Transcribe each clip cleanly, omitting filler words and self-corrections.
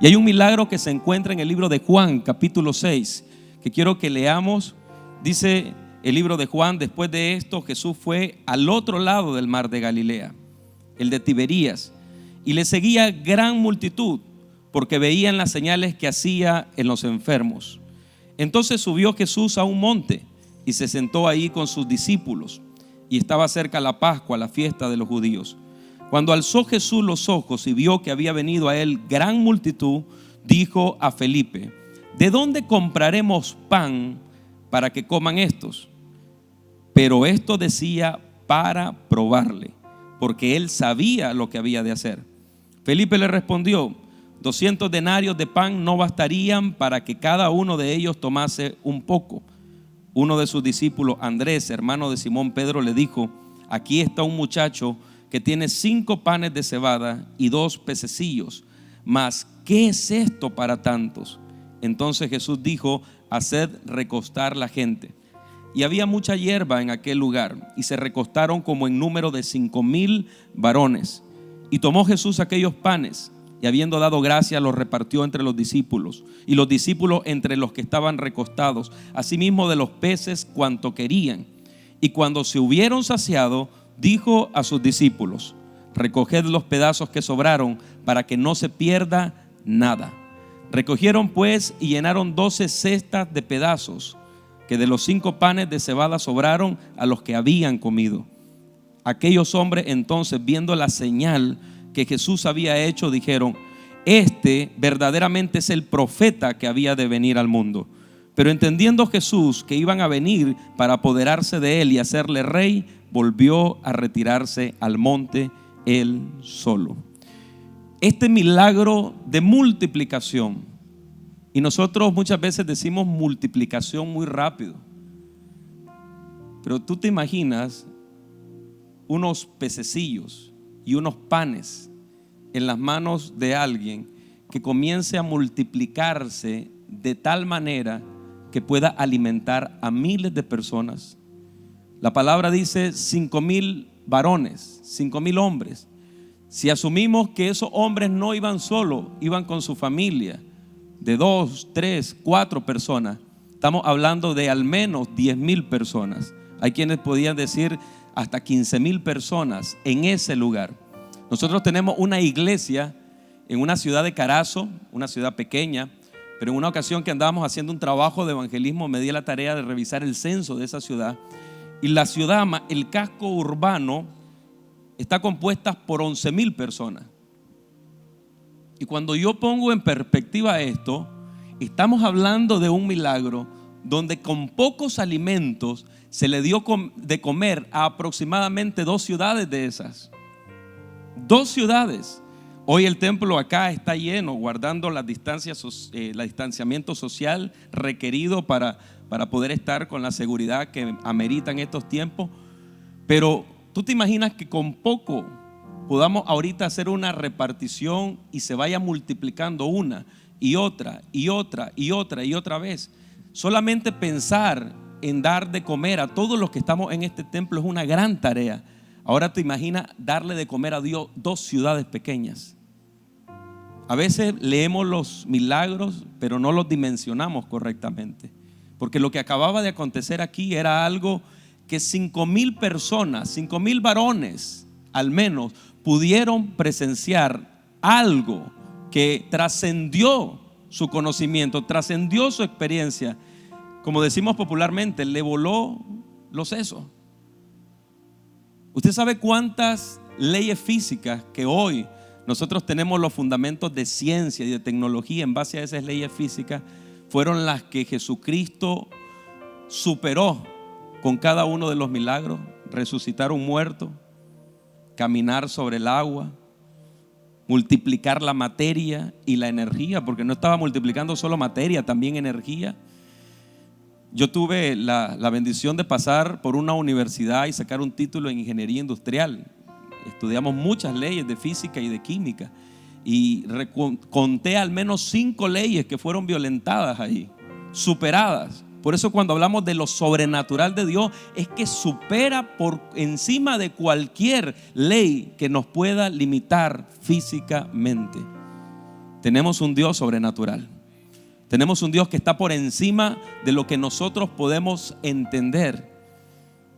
Y hay un milagro que se encuentra en el libro de Juan, capítulo 6, que quiero que leamos. Dice el libro de Juan: después de esto, Jesús fue al otro lado del mar de Galilea, el de Tiberías, y le seguía gran multitud, porque veían las señales que hacía en los enfermos. Entonces subió Jesús a un monte y se sentó ahí con sus discípulos, y estaba cerca la Pascua, la fiesta de los judíos. Cuando alzó Jesús los ojos y vio que había venido a él gran multitud, dijo a Felipe: ¿de dónde compraremos pan para que coman estos? Pero esto decía para probarle, porque él sabía lo que había de hacer. Felipe le respondió: 200 denarios de pan no bastarían para que cada uno de ellos tomase un poco. Uno de sus discípulos, Andrés, hermano de Simón Pedro, le dijo: aquí está un muchacho que tiene 5 panes de cebada y 2 pececillos, mas ¿qué es esto para tantos? Entonces Jesús dijo: haced recostar la gente. Y había mucha hierba en aquel lugar, y se recostaron como en número de 5,000 varones. Y tomó Jesús aquellos panes, y habiendo dado gracias, los repartió entre los discípulos, y los discípulos entre los que estaban recostados, asimismo de los peces cuanto querían. Y cuando se hubieron saciado, dijo a sus discípulos: recoged los pedazos que sobraron, para que no se pierda nada. Recogieron pues y llenaron 12 cestas de pedazos, que de los 5 panes de cebada sobraron a los que habían comido. Aquellos hombres entonces, viendo la señal que Jesús había hecho, dijeron: este verdaderamente es el profeta que había de venir al mundo. Pero entendiendo Jesús que iban a venir para apoderarse de él y hacerle rey, volvió a retirarse al monte él solo. Este milagro de multiplicación, y nosotros muchas veces decimos multiplicación muy rápido, pero tú te imaginas unos pececillos y unos panes en las manos de alguien que comience a multiplicarse de tal manera que pueda alimentar a miles de personas. La palabra dice 5,000 varones, 5,000 hombres. Si asumimos que esos hombres no iban solos, iban con su familia de 2, 3, 4 personas, estamos hablando de al menos 10,000 personas. Hay quienes podían decir hasta 15,000 personas en ese lugar. Nosotros tenemos una iglesia en una ciudad de Carazo, una ciudad pequeña, pero en una ocasión que andábamos haciendo un trabajo de evangelismo, me di la tarea de revisar el censo de esa ciudad. Y la ciudad, el casco urbano, está compuesta por 11,000 personas. Y cuando yo pongo en perspectiva esto, estamos hablando de un milagro donde con pocos alimentos se le dio de comer a aproximadamente 2 ciudades de esas. 2 ciudades. Hoy el templo acá está lleno, guardando las distancias, el distanciamiento social requerido para poder estar con la seguridad que ameritan estos tiempos. Pero tú te imaginas que con poco podamos ahorita hacer una repartición y se vaya multiplicando una y otra y otra y otra y otra vez. Solamente pensar en dar de comer a todos los que estamos en este templo es una gran tarea. Ahora te imaginas darle de comer a Dios 2 ciudades pequeñas. A veces leemos los milagros, pero no los dimensionamos correctamente. Porque lo que acababa de acontecer aquí era algo que 5,000 personas, 5,000 varones al menos, pudieron presenciar algo que trascendió su conocimiento, trascendió su experiencia. Como decimos popularmente, le voló los sesos. ¿Usted sabe cuántas leyes físicas que hoy nosotros tenemos los fundamentos de ciencia y de tecnología en base a esas leyes físicas fueron las que Jesucristo superó con cada uno de los milagros? Resucitar un muerto, caminar sobre el agua, multiplicar la materia y la energía, porque no estaba multiplicando solo materia, también energía. Yo tuve la bendición de pasar por una universidad y sacar un título en ingeniería industrial. Estudiamos muchas leyes de física y de química y conté al menos 5 leyes que fueron violentadas ahí, superadas. Por eso cuando hablamos de lo sobrenatural de Dios, es que supera por encima de cualquier ley que nos pueda limitar físicamente. Tenemos un Dios sobrenatural. Tenemos un Dios que está por encima de lo que nosotros podemos entender.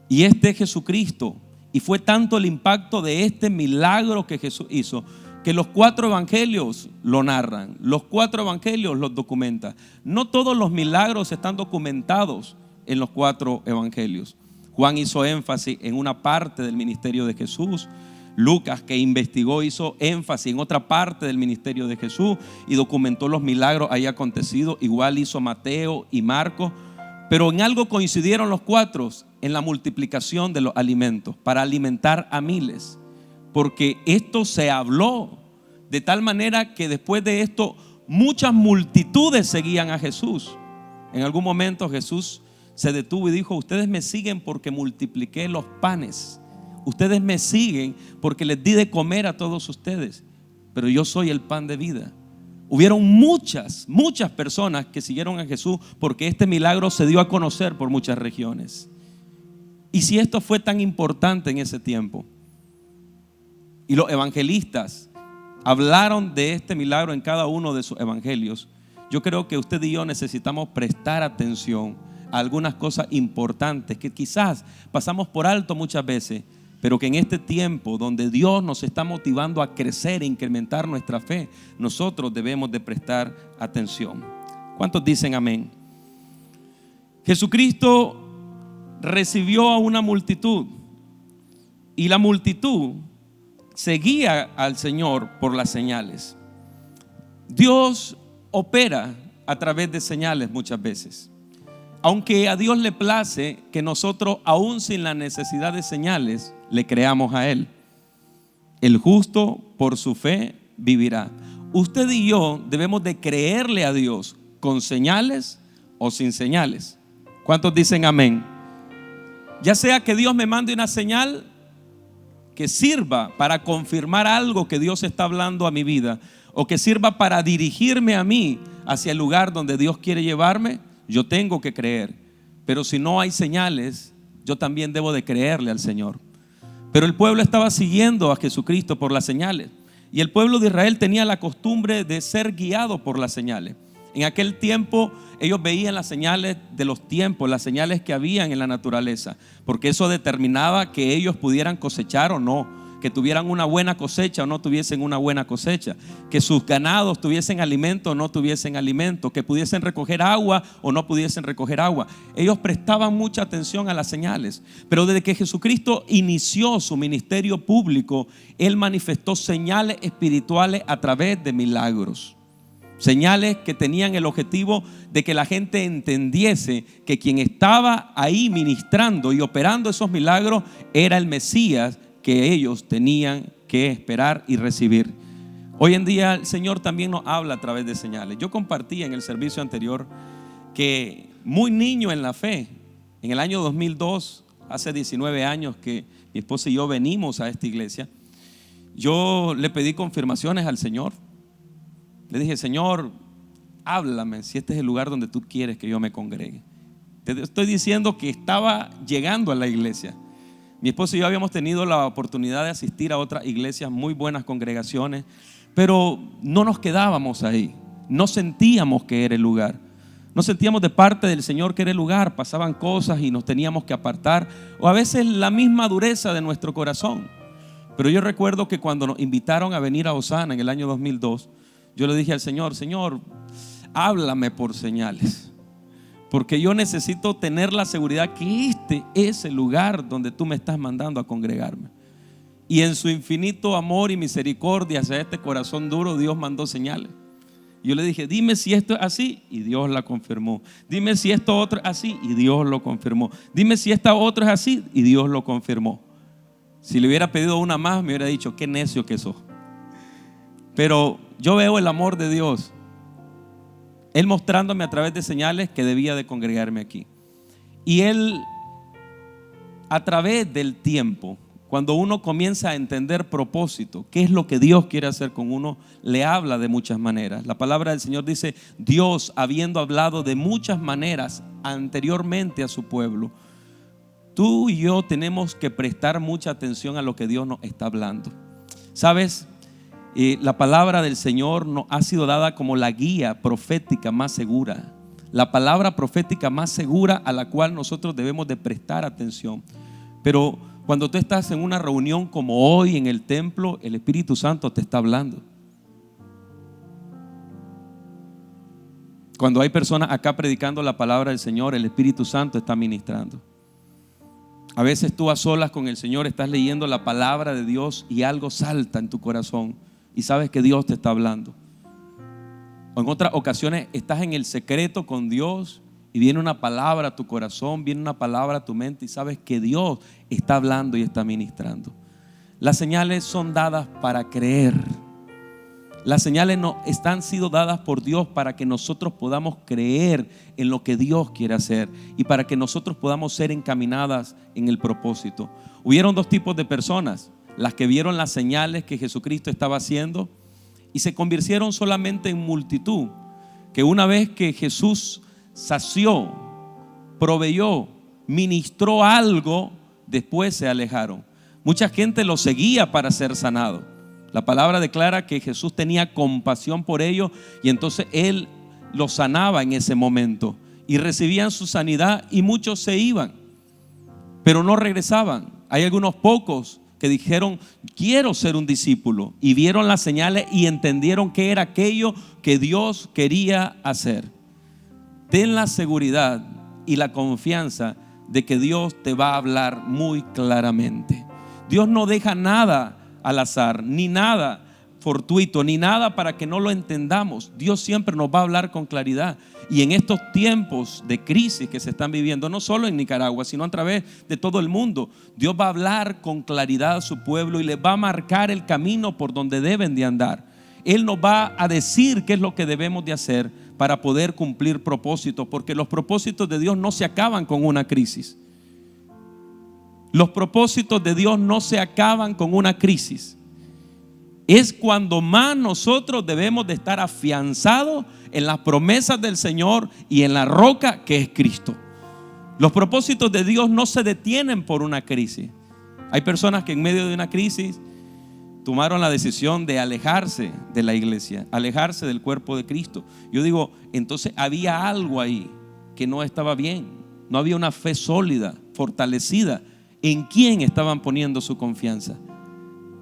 Y este es Jesucristo. Y fue tanto el impacto de este milagro que Jesús hizo, que los 4 evangelios lo narran. Los 4 evangelios los documentan. No todos los milagros están documentados en los 4 evangelios. Juan hizo énfasis en una parte del ministerio de Jesús. Lucas, que investigó, hizo énfasis en otra parte del ministerio de Jesús y documentó los milagros ahí acontecidos. Igual hizo Mateo y Marcos. Pero en algo coincidieron los 4, en la multiplicación de los alimentos para alimentar a miles. Porque esto se habló de tal manera que después de esto muchas multitudes seguían a Jesús. En algún momento Jesús se detuvo y dijo: ustedes me siguen porque multipliqué los panes. Ustedes me siguen porque les di de comer a todos ustedes. Pero yo soy el pan de vida. Hubieron muchas personas que siguieron a Jesús porque este milagro se dio a conocer por muchas regiones. Y si esto fue tan importante en ese tiempo, y los evangelistas hablaron de este milagro en cada uno de sus evangelios, yo creo que usted y yo necesitamos prestar atención a algunas cosas importantes que quizás pasamos por alto muchas veces, pero que en este tiempo donde Dios nos está motivando a crecer e incrementar nuestra fe, nosotros debemos de prestar atención. ¿Cuántos dicen amén? Jesucristo recibió a una multitud y la multitud seguía al Señor por las señales. Dios opera a través de señales muchas veces. Aunque a Dios le place que nosotros, aún sin la necesidad de señales, le creamos a Él. El justo por su fe vivirá. Usted y yo debemos de creerle a Dios con señales o sin señales. ¿Cuántos dicen amén? Ya sea que Dios me mande una señal que sirva para confirmar algo que Dios está hablando a mi vida, o que sirva para dirigirme a mí hacia el lugar donde Dios quiere llevarme, yo tengo que creer. Pero si no hay señales, yo también debo de creerle al Señor. Pero el pueblo estaba siguiendo a Jesucristo por las señales, y el pueblo de Israel tenía la costumbre de ser guiado por las señales. En aquel tiempo ellos veían las señales de los tiempos, las señales que habían en la naturaleza, porque eso determinaba que ellos pudieran cosechar o no, que tuvieran una buena cosecha o no tuviesen una buena cosecha, que sus ganados tuviesen alimento o no tuviesen alimento, que pudiesen recoger agua o no pudiesen recoger agua. Ellos prestaban mucha atención a las señales. Pero desde que Jesucristo inició su ministerio público, Él manifestó señales espirituales a través de milagros. Señales que tenían el objetivo de que la gente entendiese que quien estaba ahí ministrando y operando esos milagros era el Mesías que ellos tenían que esperar y recibir. Hoy en día el Señor también nos habla a través de señales. Yo compartí en el servicio anterior que muy niño en la fe, en el año 2002, hace 19 años que mi esposa y yo venimos a esta iglesia, yo le pedí confirmaciones al Señor. Le dije: Señor, háblame si este es el lugar donde tú quieres que yo me congregue. Te estoy diciendo que estaba llegando a la iglesia. Mi esposo y yo habíamos tenido la oportunidad de asistir a otras iglesias, muy buenas congregaciones, pero no nos quedábamos ahí. No sentíamos que era el lugar. No sentíamos de parte del Señor que era el lugar. Pasaban cosas y nos teníamos que apartar, o a veces la misma dureza de nuestro corazón. Pero yo recuerdo que cuando nos invitaron a venir a Osana en el año 2002, yo le dije al Señor: Señor, háblame por señales, porque yo necesito tener la seguridad que este es el lugar donde tú me estás mandando a congregarme. Y en su infinito amor y misericordia hacia este corazón duro, Dios mandó señales. Yo le dije: dime si esto es así, y Dios la confirmó. Dime si esto otro es así, y Dios lo confirmó. Dime si esta otra es así, y Dios lo confirmó. Si le hubiera pedido una más, me hubiera dicho: qué necio que sos. Pero yo veo el amor de Dios, Él mostrándome a través de señales que debía de congregarme aquí. Y Él, a través del tiempo, cuando uno comienza a entender propósito, qué es lo que Dios quiere hacer con uno, le habla de muchas maneras. La palabra del Señor dice: Dios, habiendo hablado de muchas maneras anteriormente a su pueblo. Tú y yo tenemos que prestar mucha atención a lo que Dios nos está hablando. ¿Sabes? La palabra del Señor nos ha sido dada como la guía profética más segura, la palabra profética más segura a la cual nosotros debemos de prestar atención. Pero cuando tú estás en una reunión como hoy en el templo, el Espíritu Santo te está hablando. Cuando hay personas acá predicando la palabra del Señor, el Espíritu Santo está ministrando. A veces tú a solas con el Señor estás leyendo la palabra de Dios y algo salta en tu corazón y sabes que Dios te está hablando. O en otras ocasiones estás en el secreto con Dios y viene una palabra a tu corazón, viene una palabra a tu mente y sabes que Dios está hablando y está ministrando. Las señales son dadas para creer. Las señales han sido dadas por Dios para que nosotros podamos creer en lo que Dios quiere hacer y para que nosotros podamos ser encaminadas en el propósito. Hubieron dos tipos de personas: las que vieron las señales que Jesucristo estaba haciendo y se convirtieron solamente en multitud, que una vez que Jesús sació, proveyó, ministró algo, después se alejaron. Mucha gente lo seguía para ser sanado. La palabra declara que Jesús tenía compasión por ellos y entonces Él los sanaba en ese momento y recibían su sanidad, y muchos se iban, pero no regresaban. Hay algunos pocos que dijeron: quiero ser un discípulo, y vieron las señales y entendieron que era aquello que Dios quería hacer. Ten la seguridad y la confianza de que Dios te va a hablar muy claramente. Dios no deja nada al azar, ni nada fortuito, ni nada para que no lo entendamos. Dios siempre nos va a hablar con claridad. Y en estos tiempos de crisis que se están viviendo, no solo en Nicaragua, sino a través de todo el mundo, Dios va a hablar con claridad a su pueblo y les va a marcar el camino por donde deben de andar. Él nos va a decir qué es lo que debemos de hacer para poder cumplir propósitos, porque los propósitos de Dios no se acaban con una crisis. Los propósitos de Dios no se acaban con una crisis. Es cuando más nosotros debemos de estar afianzados en las promesas del Señor y en la roca que es Cristo. Los propósitos de Dios no se detienen por una crisis. Hay personas que en medio de una crisis tomaron la decisión de alejarse de la iglesia, alejarse del cuerpo de Cristo. Yo digo, entonces había algo ahí que no estaba bien. No había una fe sólida, fortalecida. ¿En quién estaban poniendo su confianza?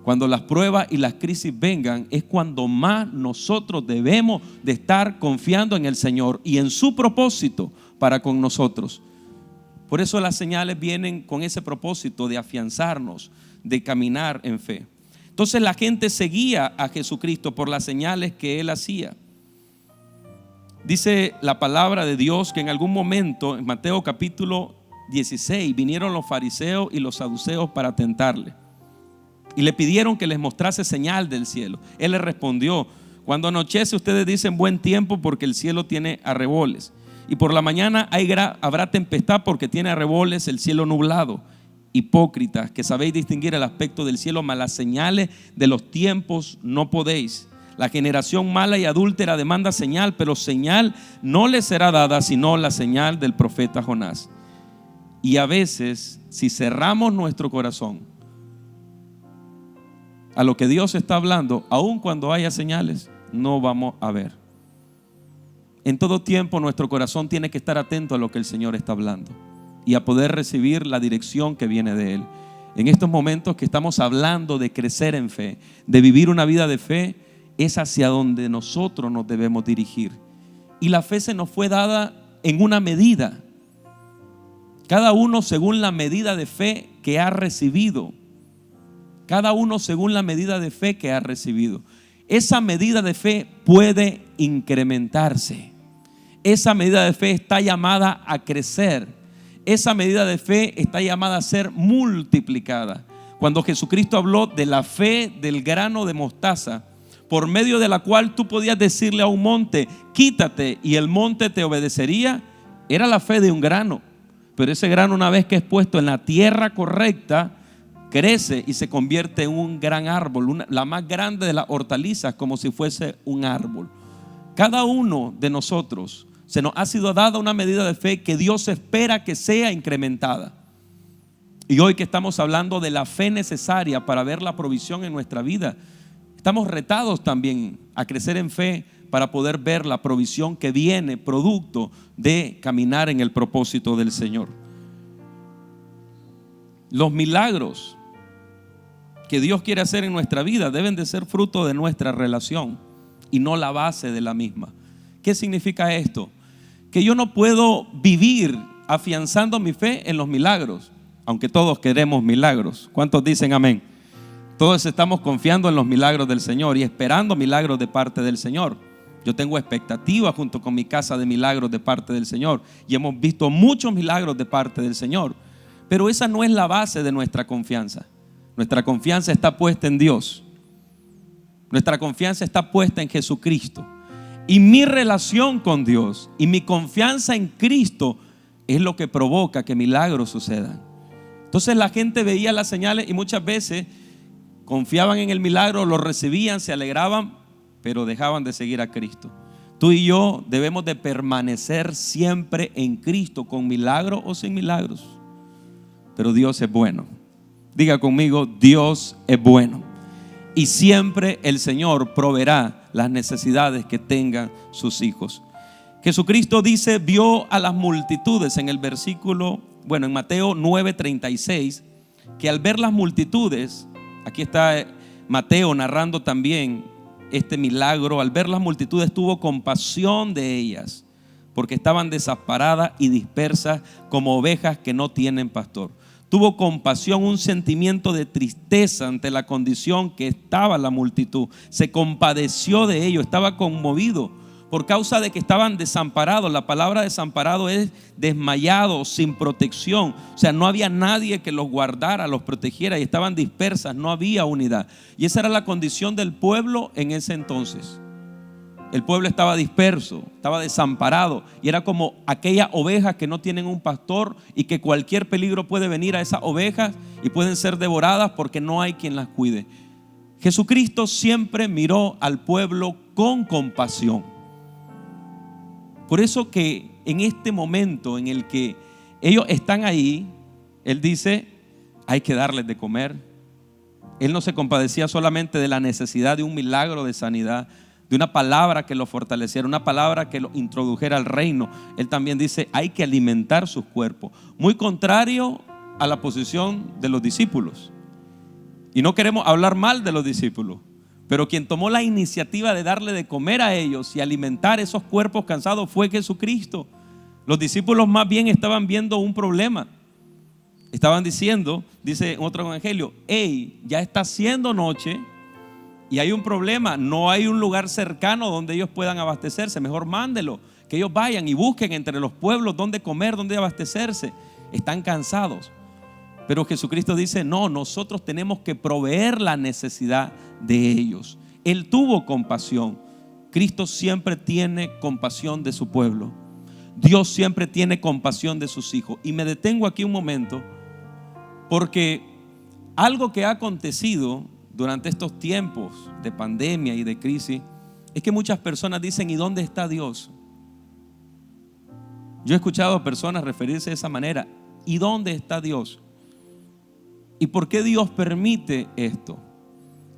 Cuando las pruebas y las crisis vengan, es cuando más nosotros debemos de estar confiando en el Señor y en su propósito para con nosotros. Por eso las señales vienen con ese propósito de afianzarnos, de caminar en fe. Entonces la gente seguía a Jesucristo por las señales que Él hacía. Dice la palabra de Dios que en algún momento, en Mateo capítulo 16, vinieron los fariseos y los saduceos para tentarle y le pidieron que les mostrase señal del cielo. Él les respondió: cuando anochece ustedes dicen buen tiempo porque el cielo tiene arreboles, y por la mañana habrá tempestad porque tiene arreboles el cielo nublado. Hipócritas, que sabéis distinguir el aspecto del cielo, mas las señales de los tiempos no podéis. La generación mala y adúltera demanda señal, pero señal no le será dada sino la señal del profeta Jonás. Y a veces, si cerramos nuestro corazón a lo que Dios está hablando, aun cuando haya señales, no vamos a ver. En todo tiempo nuestro corazón tiene que estar atento a lo que el Señor está hablando y a poder recibir la dirección que viene de Él. En estos momentos que estamos hablando de crecer en fe, de vivir una vida de fe, es hacia donde nosotros nos debemos dirigir. Y la fe se nos fue dada en una medida, cada uno según la medida de fe que ha recibido. Cada uno según la medida de fe que ha recibido. Esa medida de fe puede incrementarse. Esa medida de fe está llamada a crecer. Esa medida de fe está llamada a ser multiplicada. Cuando Jesucristo habló de la fe del grano de mostaza, por medio de la cual tú podías decirle a un monte: quítate, y el monte te obedecería, era la fe de un grano. Pero ese grano, una vez que es puesto en la tierra correcta, crece y se convierte en un gran árbol, la más grande de las hortalizas, como si fuese un árbol. Cada uno de nosotros se nos ha sido dada una medida de fe que Dios espera que sea incrementada. Y hoy que estamos hablando de la fe necesaria para ver la provisión en nuestra vida, estamos retados también a crecer en fe para poder ver la provisión que viene producto de caminar en el propósito del Señor. Los milagros que Dios quiere hacer en nuestra vida deben de ser fruto de nuestra relación y no la base de la misma. ¿Qué significa esto? Que yo no puedo vivir afianzando mi fe en los milagros, aunque todos queremos milagros. ¿Cuántos dicen amén? Todos estamos confiando en los milagros del Señor y esperando milagros de parte del Señor. Yo tengo expectativa junto con mi casa de milagros de parte del Señor y hemos visto muchos milagros de parte del Señor. Pero esa no es la base de nuestra confianza. Nuestra confianza está puesta en Dios. Nuestra confianza está puesta en Jesucristo. Y mi relación con Dios y mi confianza en Cristo es lo que provoca que milagros sucedan. Entonces la gente veía las señales y muchas veces confiaban en el milagro, lo recibían, se alegraban, pero dejaban de seguir a Cristo. Tú y yo debemos de permanecer siempre en Cristo, con milagros o sin milagros. Pero Dios es bueno. Diga conmigo, Dios es bueno. Y siempre el Señor proveerá las necesidades que tengan sus hijos. Jesucristo dice, vio a las multitudes en el versículo, en Mateo 9:36, que al ver las multitudes, aquí está Mateo narrando también este milagro, al ver las multitudes tuvo compasión de ellas, porque estaban desamparadas y dispersas como ovejas que no tienen pastor. Tuvo compasión, un sentimiento de tristeza ante la condición que estaba la multitud. Se compadeció de ellos, estaba conmovido por causa de que estaban desamparados. La palabra desamparado es desmayado, sin protección. O sea, no había nadie que los guardara, los protegiera, y estaban dispersas, no había unidad. Y esa era la condición del pueblo en ese entonces. El pueblo estaba disperso, estaba desamparado, y era como aquellas ovejas que no tienen un pastor y que cualquier peligro puede venir a esas ovejas y pueden ser devoradas porque no hay quien las cuide. Jesucristo siempre miró al pueblo con compasión. Por eso que en este momento en el que ellos están ahí, Él dice, hay que darles de comer. Él no se compadecía solamente de la necesidad de un milagro de sanidad, de una palabra que lo fortaleciera, una palabra que lo introdujera al reino. Él también dice, hay que alimentar sus cuerpos. Muy contrario a la posición de los discípulos. Y no queremos hablar mal de los discípulos, pero quien tomó la iniciativa de darle de comer a ellos y alimentar esos cuerpos cansados fue Jesucristo. Los discípulos más bien estaban viendo un problema. Estaban diciendo, dice en otro evangelio, hey, ya está haciendo noche y hay un problema, no hay un lugar cercano donde ellos puedan abastecerse. Mejor mándelo, que ellos vayan y busquen entre los pueblos dónde comer, dónde abastecerse. Están cansados. Pero Jesucristo dice, no, nosotros tenemos que proveer la necesidad de ellos. Él tuvo compasión. Cristo siempre tiene compasión de su pueblo. Dios siempre tiene compasión de sus hijos. Y me detengo aquí un momento, porque algo que ha acontecido durante estos tiempos de pandemia y de crisis es que muchas personas dicen, ¿y dónde está Dios? Yo he escuchado a personas referirse de esa manera, ¿y dónde está Dios? ¿Y por qué Dios permite esto?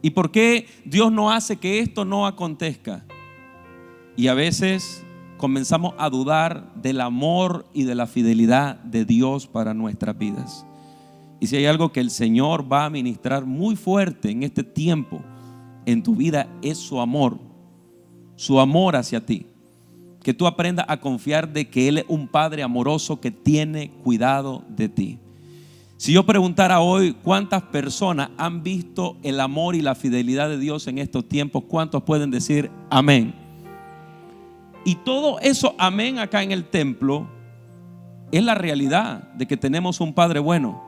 ¿Y por qué Dios no hace que esto no acontezca? Y a veces comenzamos a dudar del amor y de la fidelidad de Dios para nuestras vidas. Y si hay algo que el Señor va a ministrar muy fuerte en este tiempo en tu vida, es su amor hacia ti. Que tú aprendas a confiar de que Él es un Padre amoroso que tiene cuidado de ti. Si yo preguntara hoy cuántas personas han visto el amor y la fidelidad de Dios en estos tiempos, ¿cuántos pueden decir amén? Y todo eso amén acá en el templo es la realidad de que tenemos un Padre bueno,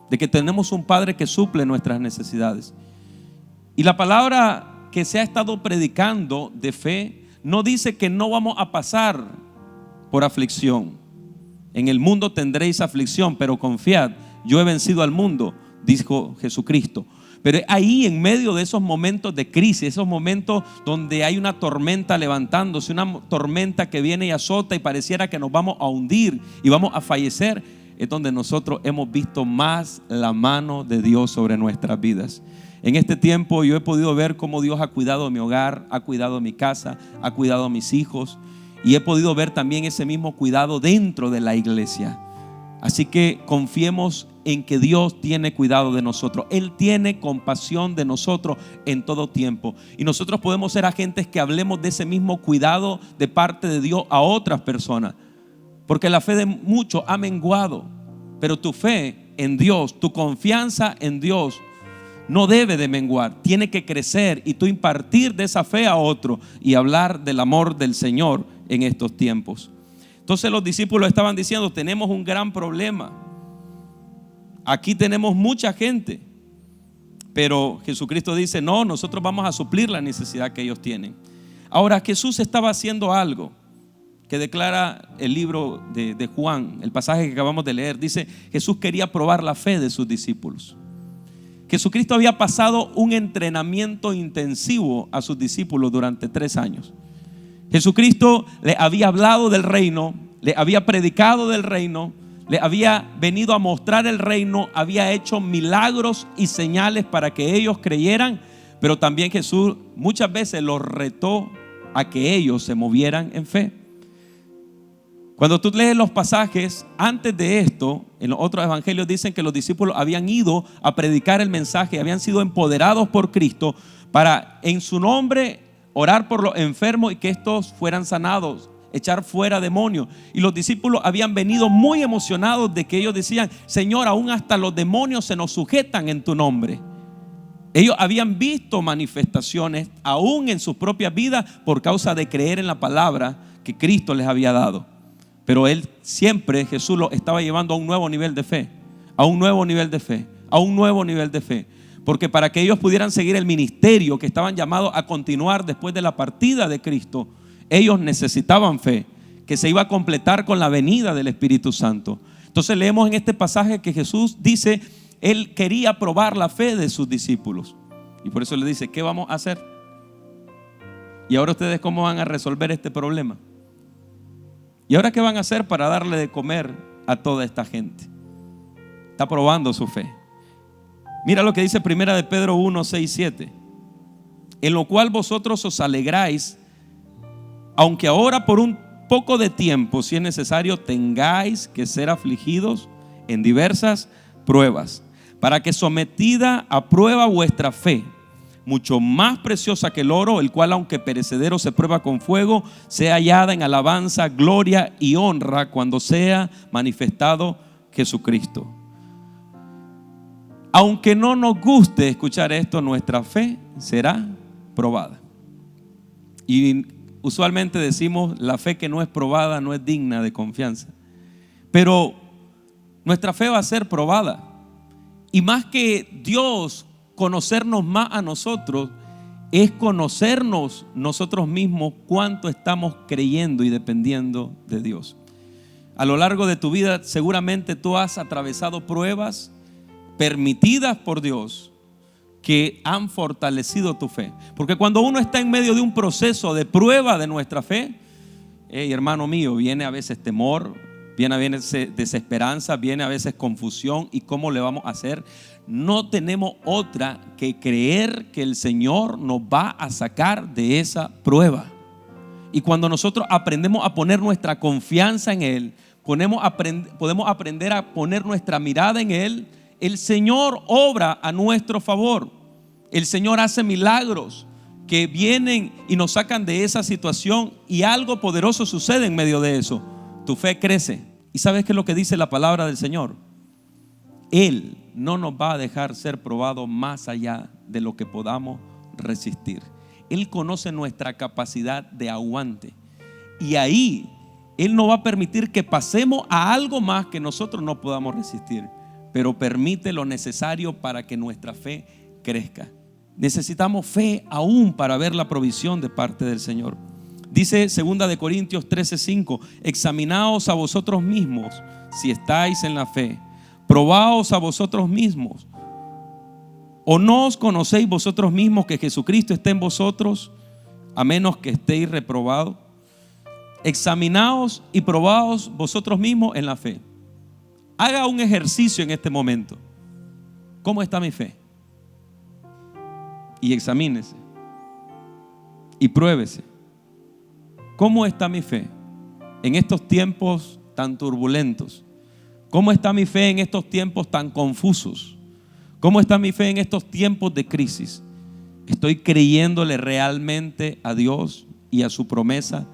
de que tenemos un Padre que suple nuestras necesidades. Y la palabra que se ha estado predicando de fe no dice que no vamos a pasar por aflicción. En el mundo tendréis aflicción, pero confiad, yo he vencido al mundo, dijo Jesucristo. Pero ahí, en medio de esos momentos de crisis, esos momentos donde hay una tormenta levantándose, una tormenta que viene y azota y pareciera que nos vamos a hundir y vamos a fallecer, es donde nosotros hemos visto más la mano de Dios sobre nuestras vidas. En este tiempo yo he podido ver cómo Dios ha cuidado de mi hogar, ha cuidado de mi casa, ha cuidado de mis hijos, y he podido ver también ese mismo cuidado dentro de la iglesia. Así que confiemos en que Dios tiene cuidado de nosotros. Él tiene compasión de nosotros en todo tiempo. Y nosotros podemos ser agentes que hablemos de ese mismo cuidado de parte de Dios a otras personas. Porque la fe de muchos ha menguado. Pero tu fe en Dios, tu confianza en Dios no debe de menguar. Tiene que crecer y tú impartir de esa fe a otro y hablar del amor del Señor en estos tiempos. Entonces los discípulos estaban diciendo: tenemos un gran problema. Aquí tenemos mucha gente. Pero Jesucristo dice: no, nosotros vamos a suplir la necesidad que ellos tienen. Ahora Jesús estaba haciendo algo que declara el libro de Juan, el pasaje que acabamos de leer. Dice: Jesús quería probar la fe de sus discípulos. Jesucristo había pasado un entrenamiento intensivo a sus discípulos durante 3 años. Jesucristo le había hablado del reino, le había predicado del reino, le había venido a mostrar el reino, había hecho milagros y señales para que ellos creyeran, pero también Jesús muchas veces los retó a que ellos se movieran en fe. Cuando tú lees los pasajes antes de esto, en los otros evangelios dicen que los discípulos habían ido a predicar el mensaje, habían sido empoderados por Cristo para en su nombre orar por los enfermos y que estos fueran sanados, echar fuera demonios. Y los discípulos habían venido muy emocionados de que ellos decían: Señor, aún hasta los demonios se nos sujetan en tu nombre. Ellos habían visto manifestaciones aún en sus propias vidas por causa de creer en la palabra que Cristo les había dado. Pero él siempre, Jesús, lo estaba llevando a un nuevo nivel de fe, a un nuevo nivel de fe, a un nuevo nivel de fe. Porque para que ellos pudieran seguir el ministerio que estaban llamados a continuar después de la partida de Cristo, ellos necesitaban fe, que se iba a completar con la venida del Espíritu Santo. Entonces leemos en este pasaje que Jesús dice: Él quería probar la fe de sus discípulos. Y por eso le dice: ¿qué vamos a hacer? Y ahora ustedes, ¿cómo van a resolver este problema? ¿Y ahora qué van a hacer para darle de comer a toda esta gente? Está probando su fe. Mira lo que dice Primera de Pedro 1, 6, 7. En lo cual vosotros os alegráis, aunque ahora por un poco de tiempo, si es necesario, tengáis que ser afligidos en diversas pruebas, para que sometida a prueba vuestra fe, mucho más preciosa que el oro, el cual aunque perecedero se prueba con fuego, sea hallada en alabanza, gloria y honra cuando sea manifestado Jesucristo. Aunque no nos guste escuchar esto, nuestra fe será probada. Y usualmente decimos: la fe que no es probada no es digna de confianza. Pero nuestra fe va a ser probada. Y más que Dios conocernos más a nosotros, es conocernos nosotros mismos cuánto estamos creyendo y dependiendo de Dios. A lo largo de tu vida seguramente tú has atravesado pruebas permitidas por Dios que han fortalecido tu fe. Porque cuando uno está en medio de un proceso de prueba de nuestra fe, hermano mío, viene a veces temor, viene a veces desesperanza, viene a veces confusión. ¿Y cómo le vamos a hacer? No tenemos otra que creer que el Señor nos va a sacar de esa prueba. Y cuando nosotros aprendemos a poner nuestra confianza en Él, podemos aprender a poner nuestra mirada en Él, el Señor obra a nuestro favor. El Señor hace milagros que vienen y nos sacan de esa situación, y algo poderoso sucede en medio de eso. Tu fe crece. ¿Y sabes qué es lo que dice la palabra del Señor? Él no nos va a dejar ser probados más allá de lo que podamos resistir. Él conoce nuestra capacidad de aguante, y ahí Él no va a permitir que pasemos a algo más que nosotros no podamos resistir, pero permite lo necesario para que nuestra fe crezca. Necesitamos fe aún para ver la provisión de parte del Señor. Dice 2 Corintios 13:5: examinaos a vosotros mismos si estáis en la fe, probaos a vosotros mismos. ¿O no os conocéis vosotros mismos que Jesucristo está en vosotros, a menos que estéis reprobados? Examinaos y probaos vosotros mismos en la fe. Haga un ejercicio en este momento. ¿Cómo está mi fe? y examínese y pruébese. ¿Cómo está mi fe en estos tiempos tan turbulentos? ¿Cómo está mi fe en estos tiempos tan confusos? ¿Cómo está mi fe en estos tiempos de crisis? ¿Estoy creyéndole realmente a Dios y a su promesa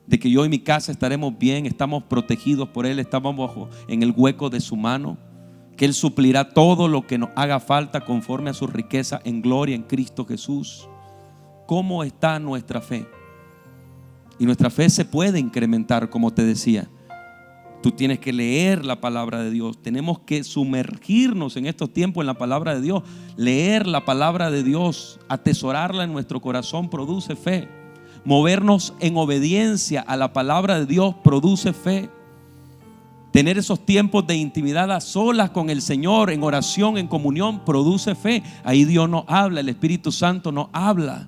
de que yo y mi casa estaremos bien, estamos protegidos por Él, estamos en el hueco de su mano, que Él suplirá todo lo que nos haga falta conforme a su riqueza en gloria en Cristo Jesús? ¿Cómo está nuestra fe? Y nuestra fe se puede incrementar, como te decía. Tú tienes que leer la palabra de Dios. Tenemos que sumergirnos en estos tiempos en la palabra de Dios. Leer la palabra de Dios, atesorarla en nuestro corazón produce fe. Movernos en obediencia a la palabra de Dios produce fe. Tener esos tiempos de intimidad a solas con el Señor, en oración, en comunión, produce fe. Ahí Dios nos habla, el Espíritu Santo nos habla.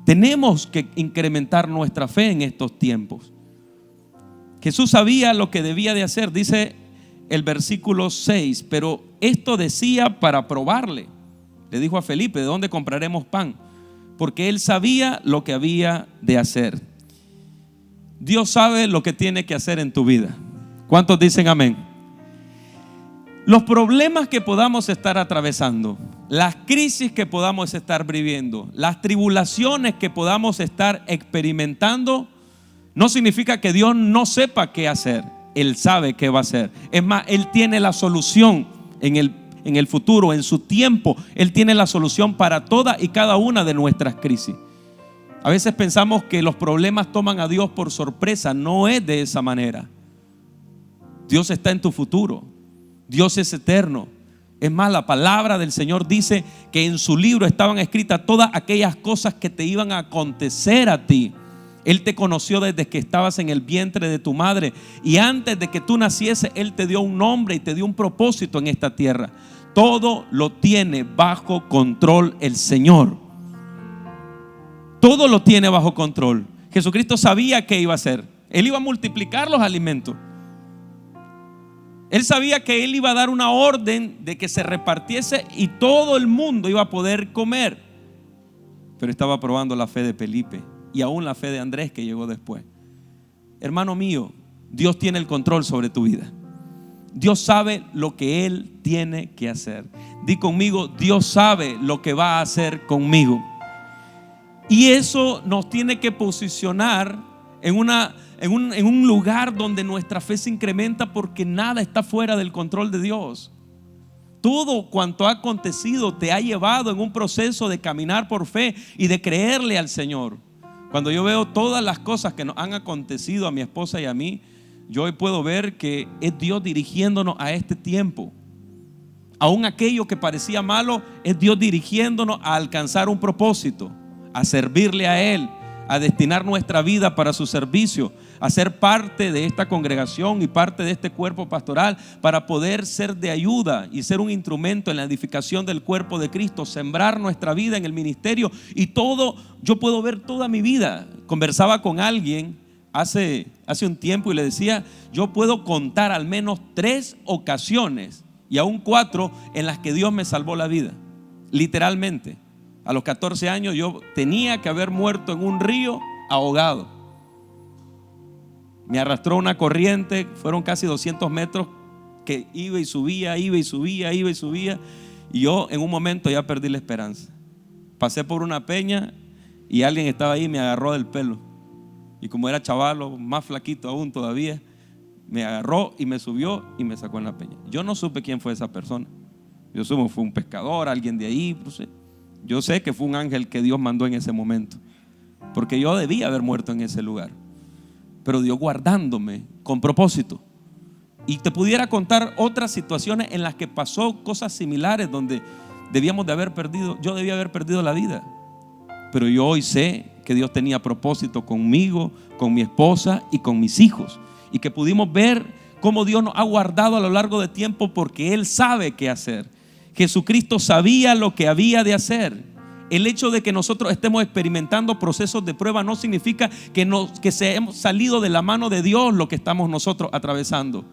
Tenemos que incrementar nuestra fe en estos tiempos. Jesús sabía lo que debía de hacer, dice el versículo 6, pero esto decía para probarle. Le dijo a Felipe: ¿de dónde compraremos pan? Porque él sabía lo que había de hacer. Dios sabe lo que tiene que hacer en tu vida. ¿Cuántos dicen amén? Los problemas que podamos estar atravesando, las crisis que podamos estar viviendo, las tribulaciones que podamos estar experimentando, no significa que Dios no sepa qué hacer. Él sabe qué va a hacer. Es más, Él tiene la solución en el futuro, en su tiempo. Él tiene la solución para todas y cada una de nuestras crisis. A veces pensamos que los problemas toman a Dios por sorpresa. No es de esa manera. Dios está en tu futuro. Dios es eterno. Es más, la palabra del Señor dice que en su libro estaban escritas todas aquellas cosas que te iban a acontecer a ti. Él te conoció desde que estabas en el vientre de tu madre, y antes de que tú nacieses Él te dio un nombre y te dio un propósito en esta tierra. Todo lo tiene bajo control el Señor. Todo lo tiene bajo control. Jesucristo sabía qué iba a hacer. Él iba a multiplicar los alimentos. Él sabía que Él iba a dar una orden de que se repartiese y todo el mundo iba a poder comer. Pero estaba probando la fe de Felipe y aún la fe de Andrés, que llegó después. Hermano mío, Dios tiene el control sobre tu vida. Dios sabe lo que Él tiene que hacer. Di conmigo: Dios sabe lo que va a hacer conmigo. Y eso nos tiene que posicionar en un lugar donde nuestra fe se incrementa, porque nada está fuera del control de Dios. Todo cuanto ha acontecido te ha llevado en un proceso de caminar por fe y de creerle al Señor. Cuando yo veo todas las cosas que nos han acontecido a mi esposa y a mí, yo hoy puedo ver que es Dios dirigiéndonos a este tiempo. Aún aquello que parecía malo, es Dios dirigiéndonos a alcanzar un propósito, a servirle a Él, a destinar nuestra vida para su servicio, a ser parte de esta congregación y parte de este cuerpo pastoral, para poder ser de ayuda y ser un instrumento en la edificación del cuerpo de Cristo, sembrar nuestra vida en el ministerio. Y todo, yo puedo ver toda mi vida. Conversaba con alguien hace un tiempo y le decía: yo puedo contar al menos 3 ocasiones y aún 4 en las que Dios me salvó la vida. Literalmente. A los 14 años yo tenía que haber muerto en un río ahogado. Me arrastró una corriente, fueron casi 200 metros que iba y subía, iba y subía, iba y subía. Y yo en un momento ya perdí la esperanza. Pasé por una peña y alguien estaba ahí y me agarró del pelo. Y como era chavalo, más flaquito aún todavía, me agarró y me subió y me sacó en la peña. Yo no supe quién fue esa persona. Yo supe, fue un pescador, alguien de ahí, no sé. Yo sé que fue un ángel que Dios mandó en ese momento, porque yo debía haber muerto en ese lugar, pero Dios guardándome con propósito. Y te pudiera contar otras situaciones en las que pasó cosas similares, donde debíamos de haber perdido, yo debía haber perdido la vida, pero yo hoy sé que Dios tenía propósito conmigo, con mi esposa y con mis hijos, y que pudimos ver cómo Dios nos ha guardado a lo largo del tiempo, porque Él sabe qué hacer. Jesucristo sabía lo que había de hacer. El hecho de que nosotros estemos experimentando procesos de prueba no significa que se hemos salido de la mano de Dios lo que estamos nosotros atravesando.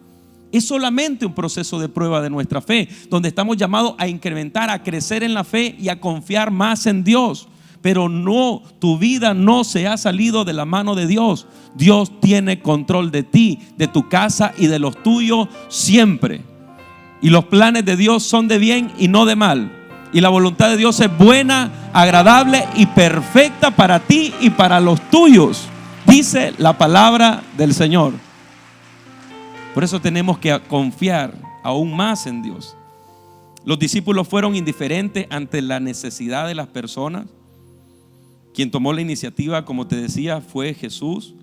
Es solamente un proceso de prueba de nuestra fe, donde estamos llamados a incrementar, a crecer en la fe y a confiar más en Dios. Pero no, tu vida no se ha salido de la mano de Dios. Dios tiene control de ti, de tu casa y de los tuyos siempre. Y los planes de Dios son de bien y no de mal. Y la voluntad de Dios es buena, agradable y perfecta para ti y para los tuyos, dice la palabra del Señor. Por eso tenemos que confiar aún más en Dios. Los discípulos fueron indiferentes ante la necesidad de las personas. Quien tomó la iniciativa, como te decía, fue Jesús,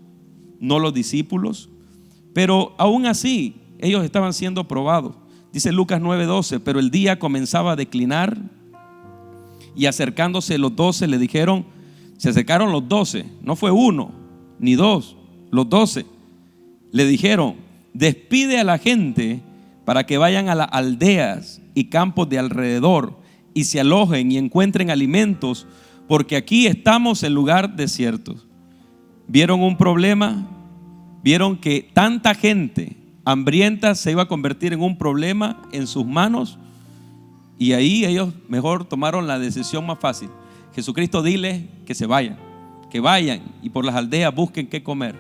no los discípulos. Pero aún así, ellos estaban siendo probados. Dice Lucas 9:12, pero el día comenzaba a declinar y acercándose los 12 le dijeron, se acercaron los 12, no fue uno ni dos, los 12 le dijeron, despide a la gente para que vayan a las aldeas y campos de alrededor y se alojen y encuentren alimentos, porque aquí estamos en lugar desierto. ¿Vieron un problema? ¿Vieron que tanta gente hambrienta se iba a convertir en un problema en sus manos? Y ahí ellos mejor tomaron la decisión más fácil. Jesucristo, dile que se vayan, que vayan y por las aldeas busquen qué comer.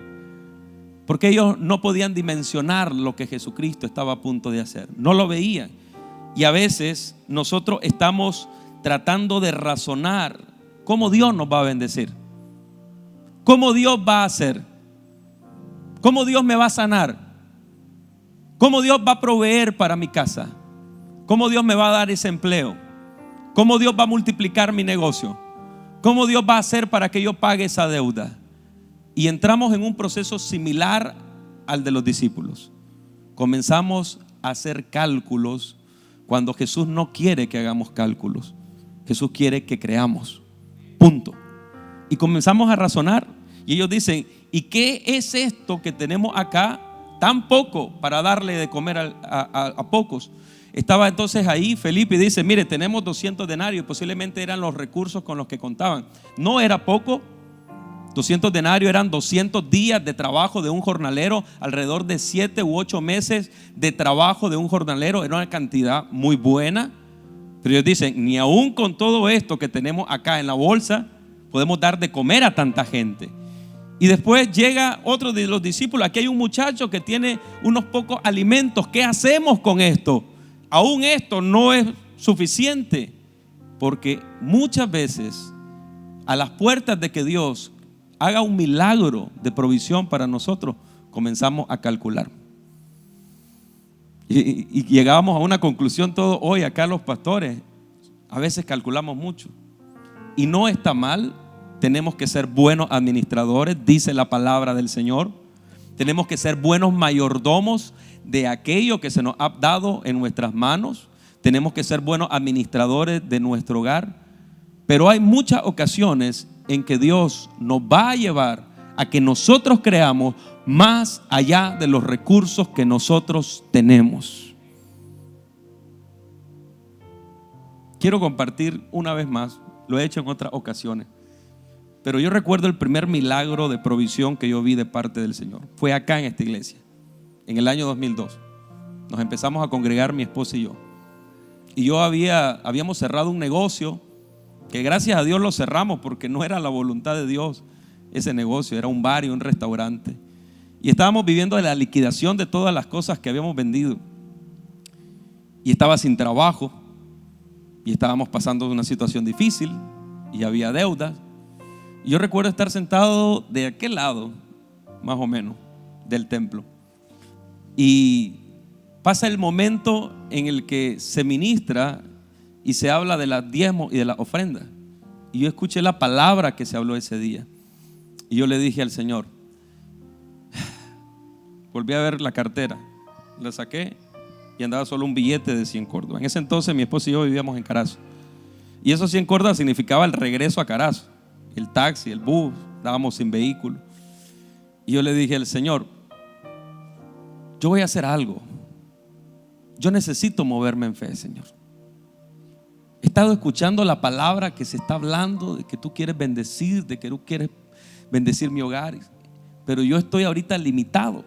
Porque ellos no podían dimensionar lo que Jesucristo estaba a punto de hacer. No lo veían. Y a veces nosotros estamos tratando de razonar cómo Dios nos va a bendecir, cómo Dios va a hacer, cómo Dios me va a sanar, cómo Dios va a proveer para mi casa, cómo Dios me va a dar ese empleo, cómo Dios va a multiplicar mi negocio, cómo Dios va a hacer para que yo pague esa deuda. Y entramos en un proceso similar al de los discípulos. Comenzamos a hacer cálculos cuando Jesús no quiere que hagamos cálculos. Jesús quiere que creamos. Punto. Y comenzamos a razonar. Y ellos dicen, ¿y qué es esto que tenemos acá? Tan poco para darle de comer a pocos. Estaba entonces ahí Felipe y dice, mire, tenemos 200 denarios. Posiblemente eran los recursos con los que contaban. No era poco. 200 denarios eran 200 días de trabajo de un jornalero, alrededor de 7 u 8 meses de trabajo de un jornalero. Era una cantidad muy buena. Pero ellos dicen, ni aún con todo esto que tenemos acá en la bolsa podemos dar de comer a tanta gente. Y después llega otro de los discípulos. Aquí hay un muchacho que tiene unos pocos alimentos. ¿Qué hacemos con esto? Aún esto no es suficiente. Porque muchas veces a las puertas de que Dios haga un milagro de provisión para nosotros, comenzamos a calcular. Y llegábamos a una conclusión todo hoy acá los pastores. A veces calculamos mucho. Y no está mal. Tenemos que ser buenos administradores, dice la palabra del Señor. Tenemos que ser buenos mayordomos de aquello que se nos ha dado en nuestras manos. Tenemos que ser buenos administradores de nuestro hogar. Pero hay muchas ocasiones en que Dios nos va a llevar a que nosotros creamos más allá de los recursos que nosotros tenemos. Quiero compartir una vez más, lo he hecho en otras ocasiones, pero yo recuerdo el primer milagro de provisión que yo vi de parte del Señor. Fue acá en esta iglesia, en el año 2002. Nos empezamos a congregar mi esposa y yo. Y habíamos cerrado un negocio que gracias a Dios lo cerramos porque no era la voluntad de Dios ese negocio, era un bar y un restaurante. Y estábamos viviendo de la liquidación de todas las cosas que habíamos vendido. Y estaba sin trabajo y estábamos pasando una situación difícil y había deudas. Y yo recuerdo estar sentado de aquel lado, más o menos, del templo. Y pasa el momento en el que se ministra y se habla de las diezmos y de las ofrendas. Y yo escuché la palabra que se habló ese día. Y yo le dije al Señor, volví a ver la cartera, la saqué y andaba solo un billete de 100 córdobas. En ese entonces mi esposa y yo vivíamos en Carazo. Y esos 100 córdobas significaba el regreso a Carazo. El taxi, el bus, estábamos sin vehículo. Y yo le dije al Señor, yo voy a hacer algo. Yo necesito moverme en fe, Señor. He estado escuchando la palabra que se está hablando de que tú quieres bendecir, de que tú quieres bendecir mi hogar, pero yo estoy ahorita limitado.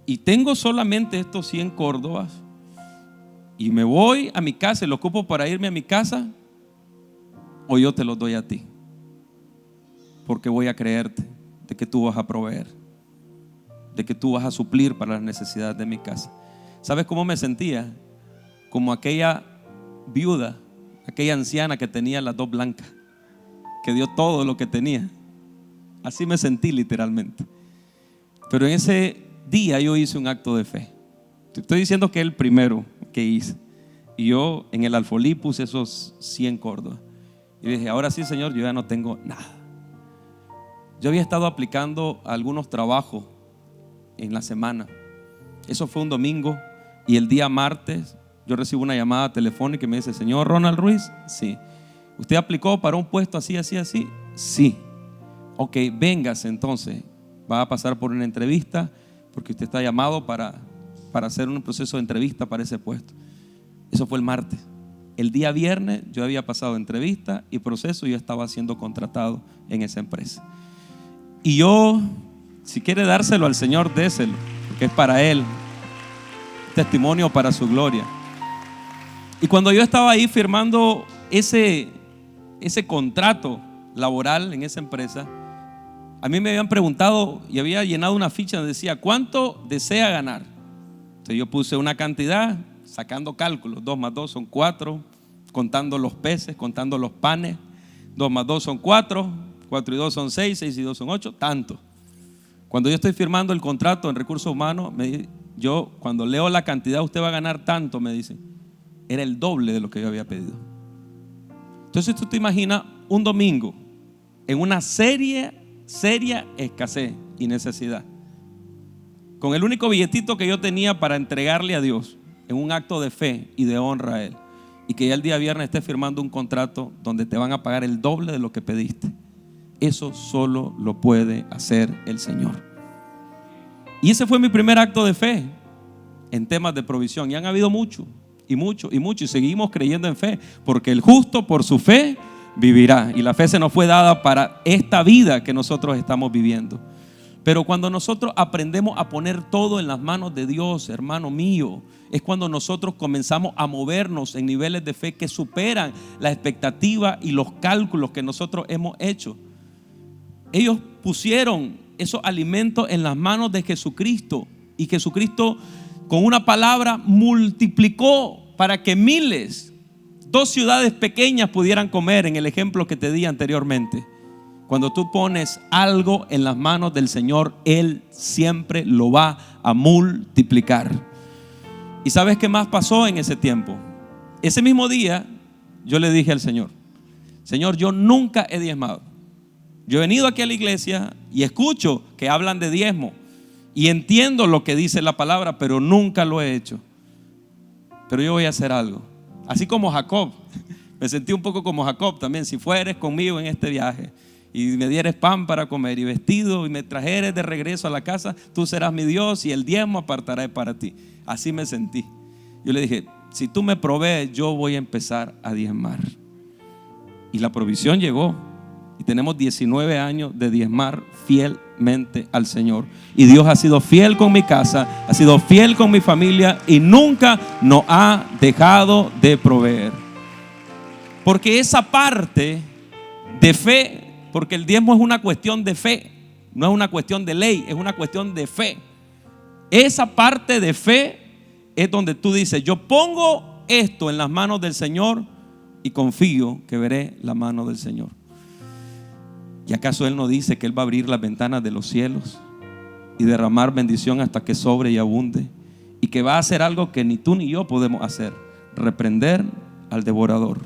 y tengo solamente estos 100 córdobas y me voy a mi casa y lo ocupo para irme a mi casa, o yo te los doy a ti, porque voy a creerte de que tú vas a proveer, de que tú vas a suplir para las necesidades de mi casa. ¿Sabes cómo me sentía? Como aquella viuda, aquella anciana que tenía las 2 blancas, que dio todo lo que tenía. Así me sentí literalmente. Pero en ese día yo hice un acto de fe. Te estoy diciendo que es el primero que hice. Y yo en el alfolí puse esos 100 córdobas. Y dije, ahora sí, Señor, yo ya no tengo nada. Yo había estado aplicando algunos trabajos en la semana. Eso fue un domingo. Y el día martes yo recibo una llamada telefónica y me dice, señor Ronald Ruiz, sí. ¿Usted aplicó para un puesto así, así, así? Sí. Ok, véngase entonces. Va a pasar por una entrevista porque usted está llamado para hacer un proceso de entrevista para ese puesto. Eso fue el martes. El día viernes yo había pasado entrevista y proceso y yo estaba siendo contratado en esa empresa. Y yo, si quiere dárselo al Señor, déselo, porque es para Él. Testimonio para su gloria. Y cuando yo estaba ahí firmando ese contrato laboral en esa empresa, a mí me habían preguntado y había llenado una ficha donde decía ¿cuánto desea ganar? Entonces yo puse una cantidad sacando cálculos. 2 más 2 son 4, contando los peces, contando los panes. 2 más 2 son 4, 4 y 2 son 6, 6 y 2 son 8, tanto. Cuando yo estoy firmando el contrato en recursos humanos, yo cuando leo la cantidad, usted va a ganar tanto, me dicen. Era el doble de lo que yo había pedido. Entonces tú te imaginas un domingo en una seria escasez y necesidad, con el único billetito que yo tenía para entregarle a Dios en un acto de fe y de honra a Él, y que ya el día viernes estés firmando un contrato donde te van a pagar el doble de lo que pediste. Eso solo lo puede hacer el Señor. Y ese fue mi primer acto de fe en temas de provisión. Y han habido mucho y seguimos creyendo en fe, porque el justo por su fe vivirá. Y la fe se nos fue dada para esta vida que nosotros estamos viviendo. Pero cuando nosotros aprendemos a poner todo en las manos de Dios, hermano mío, es cuando nosotros comenzamos a movernos en niveles de fe que superan la expectativa y los cálculos que nosotros hemos hecho. Ellos pusieron esos alimentos en las manos de Jesucristo, y Jesucristo con una palabra multiplicó para que miles, 2 ciudades pequeñas pudieran comer, en el ejemplo que te di anteriormente. Cuando tú pones algo en las manos del Señor, Él siempre lo va a multiplicar. ¿Y sabes qué más pasó en ese tiempo? Ese mismo día yo le dije al Señor, Señor, yo nunca he diezmado. Yo he venido aquí a la iglesia y escucho que hablan de diezmo y entiendo lo que dice la palabra, pero nunca lo he hecho. Pero yo voy a hacer algo. Así como Jacob, me sentí un poco como Jacob también. Si fueres conmigo en este viaje y me dieres pan para comer y vestido y me trajeres de regreso a la casa, tú serás mi Dios y el diezmo apartaré para ti. Así me sentí. Yo le dije, si tú me provees, yo voy a empezar a diezmar. Y la provisión llegó. Y tenemos 19 años de diezmar fielmente al Señor. Y Dios ha sido fiel con mi casa, ha sido fiel con mi familia y nunca nos ha dejado de proveer. Porque esa parte de fe, porque el diezmo es una cuestión de fe, no es una cuestión de ley, es una cuestión de fe. Esa parte de fe es donde tú dices, yo pongo esto en las manos del Señor y confío que veré la mano del Señor. ¿Y acaso Él no dice que Él va a abrir las ventanas de los cielos y derramar bendición hasta que sobre y abunde? Y que va a hacer algo que ni tú ni yo podemos hacer: reprender al devorador.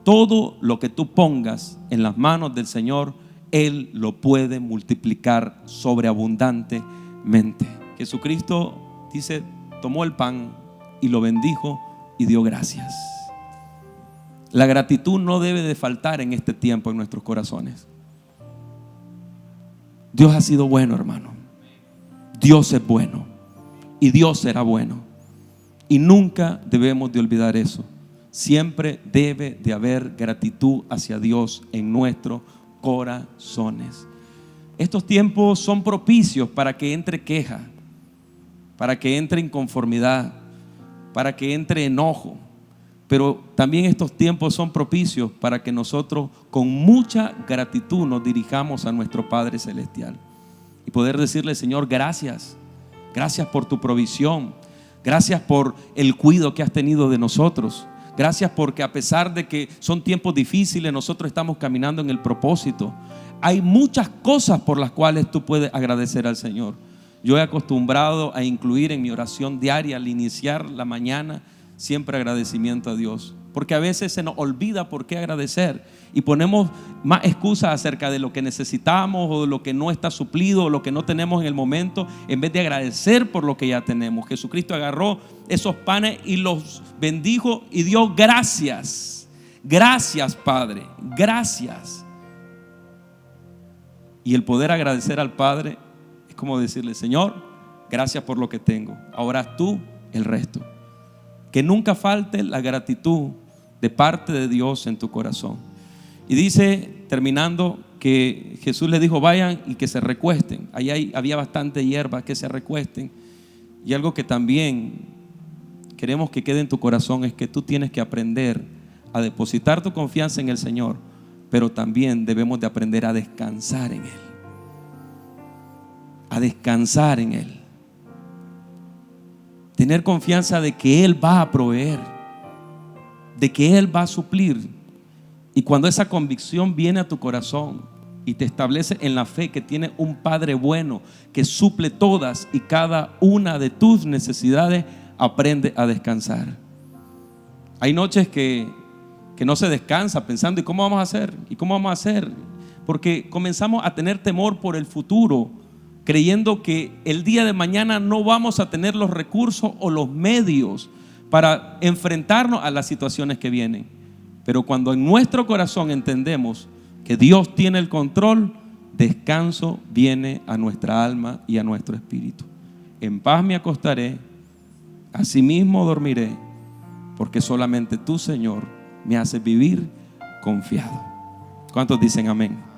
Todo lo que tú pongas en las manos del Señor, Él lo puede multiplicar sobreabundantemente. Jesucristo dice, tomó el pan y lo bendijo y dio gracias. La gratitud no debe de faltar en este tiempo en nuestros corazones. Dios ha sido bueno, hermano. Dios es bueno y Dios será bueno. Y nunca debemos de olvidar eso. Siempre debe de haber gratitud hacia Dios en nuestros corazones. Estos tiempos son propicios para que entre queja, para que entre inconformidad, para que entre enojo. Pero también estos tiempos son propicios para que nosotros con mucha gratitud nos dirijamos a nuestro Padre Celestial y poder decirle: Señor, gracias. Gracias por tu provisión. Gracias por el cuidado que has tenido de nosotros. Gracias porque a pesar de que son tiempos difíciles, nosotros estamos caminando en el propósito. Hay muchas cosas por las cuales tú puedes agradecer al Señor. Yo he acostumbrado a incluir en mi oración diaria, al iniciar la mañana, siempre agradecimiento a Dios, porque a veces se nos olvida por qué agradecer y ponemos más excusas acerca de lo que necesitamos o de lo que no está suplido o lo que no tenemos en el momento, en vez de agradecer por lo que ya tenemos. Jesucristo agarró esos panes y los bendijo y dio gracias. Gracias, Padre, gracias. Y el poder agradecer al Padre es como decirle: Señor, gracias por lo que tengo, ahora haz tú el resto. Que nunca falte la gratitud de parte de Dios en tu corazón. Y dice, terminando, que Jesús les dijo: vayan y que se recuesten. Ahí había bastante hierba, que se recuesten. Y algo que también queremos que quede en tu corazón es que tú tienes que aprender a depositar tu confianza en el Señor, pero también debemos de aprender a descansar en Él. A descansar en Él. Tener confianza de que Él va a proveer, de que Él va a suplir. Y cuando esa convicción viene a tu corazón y te establece en la fe que tiene un Padre bueno que suple todas y cada una de tus necesidades, aprende a descansar. Hay noches que no se descansa pensando: ¿y cómo vamos a hacer? ¿Y cómo vamos a hacer? Porque comenzamos a tener temor por el futuro, creyendo que el día de mañana no vamos a tener los recursos o los medios para enfrentarnos a las situaciones que vienen. Pero cuando en nuestro corazón entendemos que Dios tiene el control, descanso viene a nuestra alma y a nuestro espíritu. En paz me acostaré, asimismo dormiré, porque solamente tú, Señor, me haces vivir confiado. ¿Cuántos dicen amén?